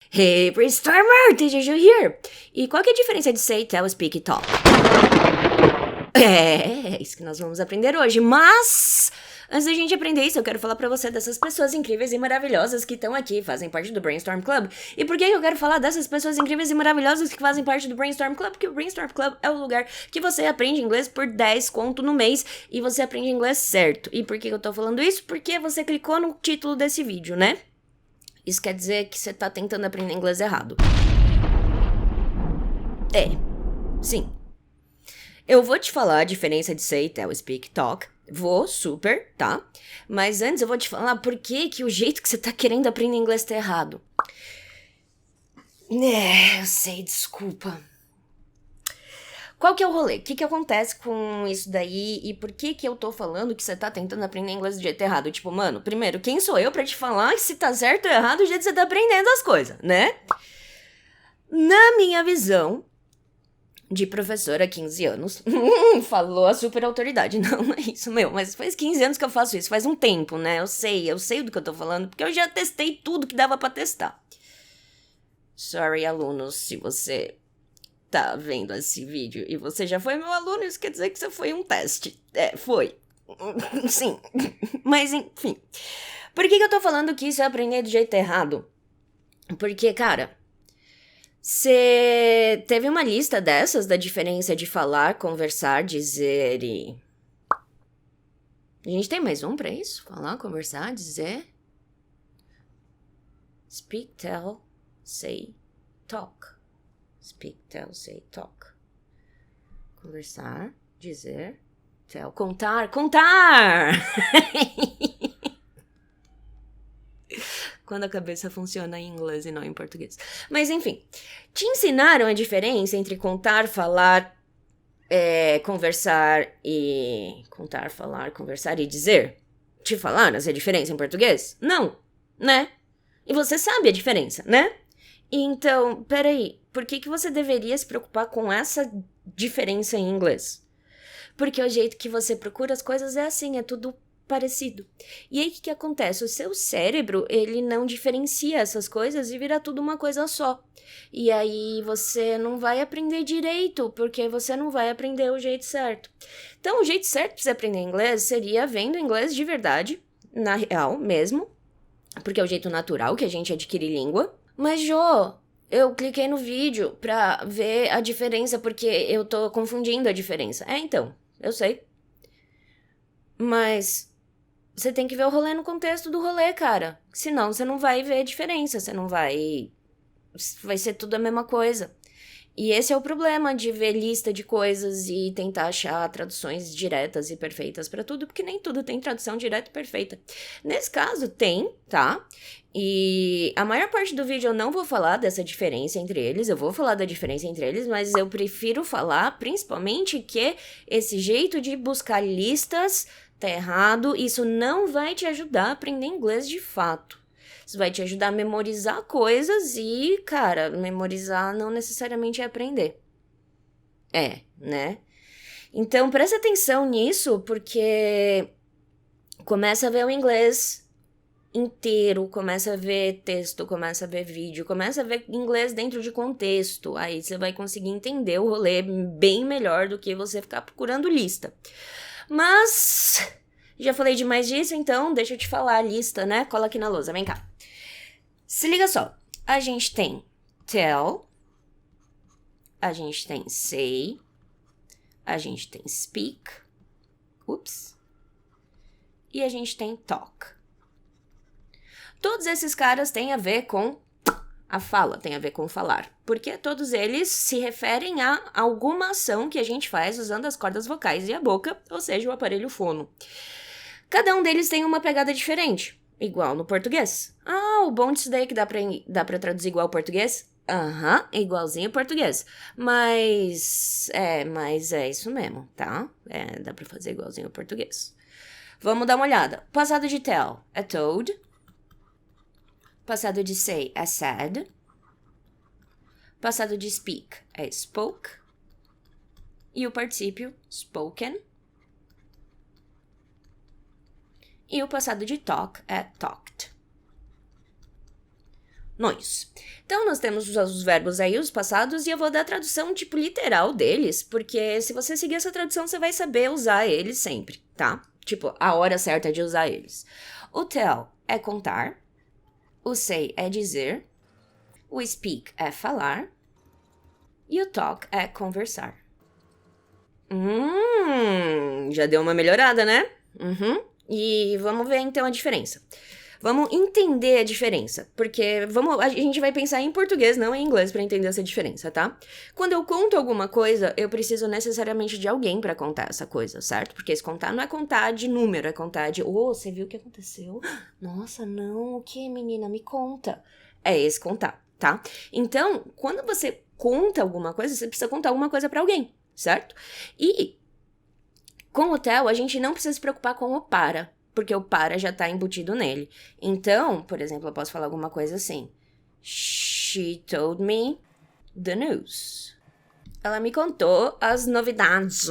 Hey, Brainstormer! TJJ here! E qual que é a diferença de say, tell, speak e talk? É isso que nós vamos aprender hoje, mas antes da gente aprender isso, eu quero falar pra você dessas pessoas incríveis e maravilhosas que estão aqui, fazem parte do Brainstorm Club. E por que eu quero falar dessas pessoas incríveis e maravilhosas que fazem parte do Brainstorm Club? Porque o Brainstorm Club é o lugar que você aprende inglês por 10 conto no mês e você aprende inglês certo. E por que eu tô falando isso? Porque você clicou no título desse vídeo, né? Isso quer dizer que você tá tentando aprender inglês errado. É, sim. Eu vou te falar a diferença de say, tell, speak, talk. Vou, super, tá? Mas antes eu vou te falar por que o jeito que você tá querendo aprender inglês tá errado. Eu sei, desculpa. Qual que é o rolê? O que acontece com isso daí e por que eu tô falando que você tá tentando aprender inglês do jeito errado? Tipo, mano, primeiro, quem sou eu pra te falar se tá certo ou errado o jeito que você tá aprendendo as coisas, né? Na minha visão de professora há 15 anos, falou a super autoridade, não é isso, meu, mas faz 15 anos que eu faço isso, faz um tempo, né? Eu sei do que eu tô falando, porque eu já testei tudo que dava pra testar. Sorry, alunos, se você tá vendo esse vídeo e você já foi meu aluno, isso quer dizer que você foi um teste. É, foi. Sim. Mas, enfim. Por que eu tô falando que isso é aprender do jeito errado? Porque, cara, você teve uma lista dessas da diferença de falar, conversar, dizer e... A gente tem mais um pra isso? Falar, conversar, dizer... Speak, tell, say, talk. Speak, tell, say, talk. Conversar, dizer, tell, contar! Quando a cabeça funciona em inglês e não em português. Mas enfim, te ensinaram a diferença entre contar, falar, conversar e... Contar, falar, conversar e dizer? Te falaram essa diferença em português? Não, né? E você sabe a diferença, né? Então, peraí, por que você deveria se preocupar com essa diferença em inglês? Porque o jeito que você procura as coisas é assim, é tudo parecido. E aí, o que acontece? O seu cérebro, ele não diferencia essas coisas e vira tudo uma coisa só. E aí, você não vai aprender direito, porque você não vai aprender o jeito certo. Então, o jeito certo pra você aprender inglês seria vendo inglês de verdade, na real mesmo, porque é o jeito natural que a gente adquire língua. Mas, Jô, eu cliquei no vídeo pra ver a diferença, porque eu tô confundindo a diferença. Então, eu sei. Mas você tem que ver o rolê no contexto do rolê, cara. Senão você não vai ver a diferença, você não vai... Vai ser tudo a mesma coisa. E esse é o problema de ver lista de coisas e tentar achar traduções diretas e perfeitas pra tudo, porque nem tudo tem tradução direta e perfeita. Nesse caso, tem, tá? E a maior parte do vídeo eu não vou falar dessa diferença entre eles, eu vou falar da diferença entre eles, mas eu prefiro falar principalmente que esse jeito de buscar listas tá errado, isso não vai te ajudar a aprender inglês de fato. Isso vai te ajudar a memorizar coisas e, cara, memorizar não necessariamente é aprender. Né? Então, presta atenção nisso, porque começa a ver o inglês inteiro, começa a ver texto, começa a ver vídeo, começa a ver inglês dentro de contexto. Aí você vai conseguir entender o rolê bem melhor do que você ficar procurando lista. Mas já falei demais disso, então deixa eu te falar a lista, né? Cola aqui na lousa, vem cá. Se liga só, a gente tem tell, a gente tem say, a gente tem speak, e a gente tem talk. Todos esses caras têm a ver com a fala, tem a ver com falar, porque todos eles se referem a alguma ação que a gente faz usando as cordas vocais e a boca, ou seja, o aparelho fono. Cada um deles tem uma pegada diferente. Igual no português. O bom disso daí é que dá pra traduzir igual ao português? Igualzinho ao português. Mas é isso mesmo, tá? Dá pra fazer igualzinho ao português. Vamos dar uma olhada. Passado de tell é told. Passado de say é said. Passado de speak é spoke. E o particípio spoken. E o passado de talk é talked. Nós. Então, nós temos os verbos aí, os passados, e eu vou dar a tradução, tipo, literal deles, porque se você seguir essa tradução, você vai saber usar eles sempre, tá? Tipo, a hora certa de usar eles. O tell é contar, o say é dizer, o speak é falar, e o talk é conversar. Já deu uma melhorada, né? E vamos ver, então, a diferença. Vamos entender a diferença, porque a gente vai pensar em português, não em inglês, para entender essa diferença, tá? Quando eu conto alguma coisa, eu preciso necessariamente de alguém para contar essa coisa, certo? Porque esse contar não é contar de número, é contar de, você viu o que aconteceu? Nossa, não, o que, menina? Me conta. É esse contar, tá? Então, quando você conta alguma coisa, você precisa contar alguma coisa para alguém, certo? E com o tell, a gente não precisa se preocupar com o para, porque o para já tá embutido nele. Então, por exemplo, eu posso falar alguma coisa assim. She told me the news. Ela me contou as novidades.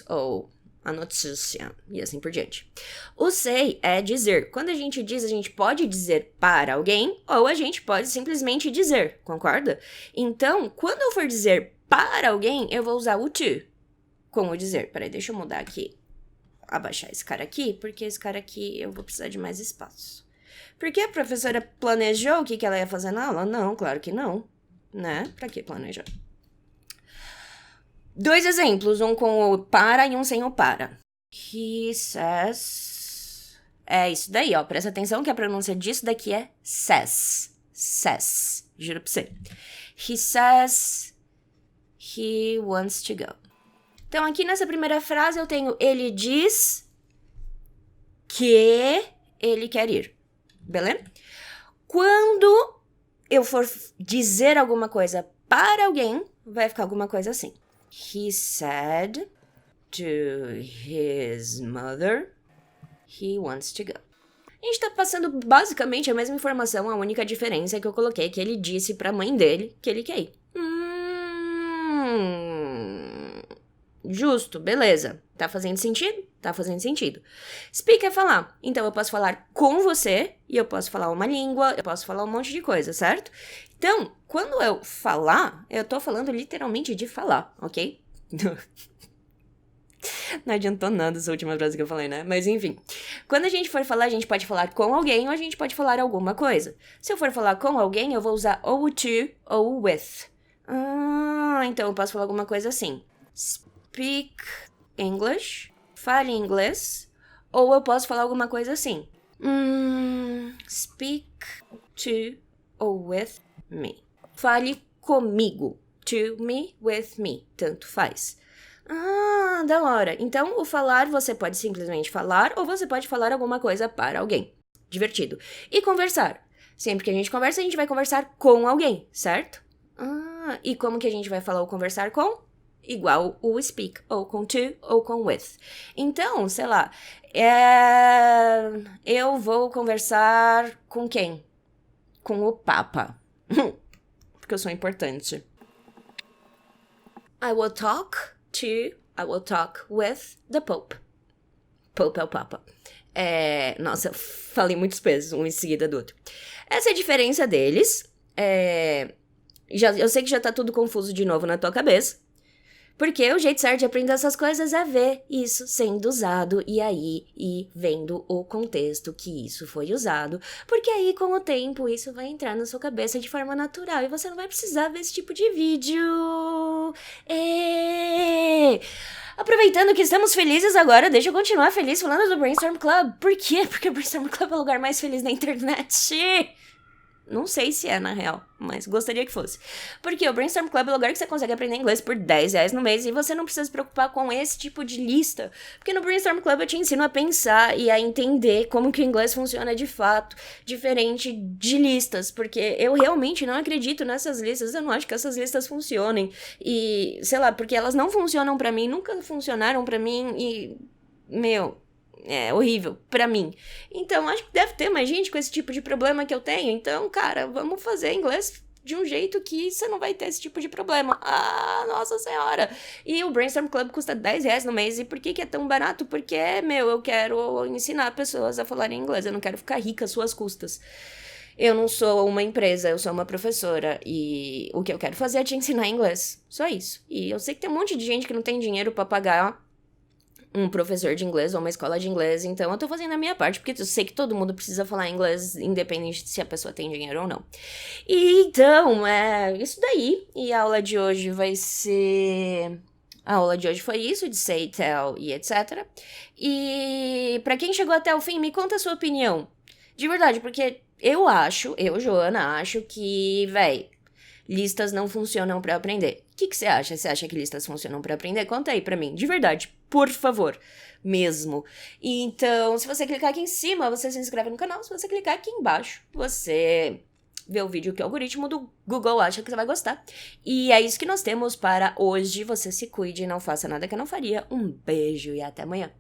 Ou a notícia. E assim por diante. O say é dizer. Quando a gente diz, a gente pode dizer para alguém, ou a gente pode simplesmente dizer, concorda? Então, quando eu for dizer para alguém, eu vou usar o to com o dizer. Peraí, deixa eu mudar aqui. Abaixar esse cara aqui, porque esse cara aqui eu vou precisar de mais espaço. Porque a professora planejou o que ela ia fazer na aula? Não, claro que não, né? Pra que planejar? 2 exemplos, um com o para e um sem o para. He says... É isso daí, ó. Presta atenção que a pronúncia disso daqui é says. Says. Juro pra você. He says he wants to go. Então, aqui nessa primeira frase eu tenho ele diz que ele quer ir. Beleza? Quando eu for dizer alguma coisa para alguém, vai ficar alguma coisa assim. He said to his mother he wants to go. A gente tá passando basicamente a mesma informação, a única diferença é que eu coloquei que ele disse pra mãe dele que ele quer ir. Justo, beleza. Tá fazendo sentido? Tá fazendo sentido. Speak é falar. Então, eu posso falar com você, e eu posso falar uma língua, eu posso falar um monte de coisa, certo? Então, quando eu falar, eu tô falando literalmente de falar, ok? Não adiantou nada essa última frase que eu falei, né? Mas enfim. Quando a gente for falar, a gente pode falar com alguém ou a gente pode falar alguma coisa. Se eu for falar com alguém, eu vou usar ou to ou with. Então eu posso falar alguma coisa assim. Speak English, fale inglês, ou eu posso falar alguma coisa assim. Speak to or with me. Fale comigo. To me, with me. Tanto faz. Da hora. Então, o falar, você pode simplesmente falar, ou você pode falar alguma coisa para alguém. Divertido. E conversar. Sempre que a gente conversa, a gente vai conversar com alguém, certo? E como que a gente vai falar o conversar com? Igual o speak, ou com to, ou com with. Então, sei lá, eu vou conversar com quem? Com o Papa. Porque eu sou importante. I will talk with the Pope. Pope é o Papa. Nossa, eu falei muitos pesos, um em seguida do outro. Essa é a diferença deles. Eu sei que já tá tudo confuso de novo na tua cabeça. Porque o jeito certo de aprender essas coisas é ver isso sendo usado e aí ir vendo o contexto que isso foi usado. Porque aí, com o tempo, isso vai entrar na sua cabeça de forma natural e você não vai precisar ver esse tipo de vídeo. Aproveitando que estamos felizes agora, deixa eu continuar feliz falando do Brainstorm Club. Por quê? Porque o Brainstorm Club é o lugar mais feliz da internet. Não sei se é, na real, mas gostaria que fosse. Porque o Brainstorm Club é o lugar que você consegue aprender inglês por R$10 no mês e você não precisa se preocupar com esse tipo de lista. Porque no Brainstorm Club eu te ensino a pensar e a entender como que o inglês funciona de fato, diferente de listas. Porque eu realmente não acredito nessas listas, eu não acho que essas listas funcionem. E, sei lá, porque elas não funcionam pra mim, nunca funcionaram pra mim e, é horrível pra mim. Então, acho que deve ter mais gente com esse tipo de problema que eu tenho. Então, cara, vamos fazer inglês de um jeito que você não vai ter esse tipo de problema. Nossa senhora! E o Brainstorm Club custa R$10 no mês. E por que é tão barato? Porque, eu quero ensinar pessoas a falarem inglês. Eu não quero ficar rica às suas custas. Eu não sou uma empresa, eu sou uma professora. E o que eu quero fazer é te ensinar inglês. Só isso. E eu sei que tem um monte de gente que não tem dinheiro pra pagar um professor de inglês ou uma escola de inglês, então eu tô fazendo a minha parte, porque eu sei que todo mundo precisa falar inglês, independente de se a pessoa tem dinheiro ou não. E então, é isso daí. E a aula de hoje vai ser. A aula de hoje foi isso, de say, tell e etc. E pra quem chegou até o fim, me conta a sua opinião. De verdade, porque eu, Joana, acho que, véi, listas não funcionam pra aprender. O que você acha? Você acha que listas funcionam pra aprender? Conta aí pra mim, de verdade, por favor, mesmo. Então, se você clicar aqui em cima, você se inscreve no canal. Se você clicar aqui embaixo, você vê o vídeo que o algoritmo do Google acha que você vai gostar. E é isso que nós temos para hoje. Você se cuide, não faça nada que eu não faria. Um beijo e até amanhã.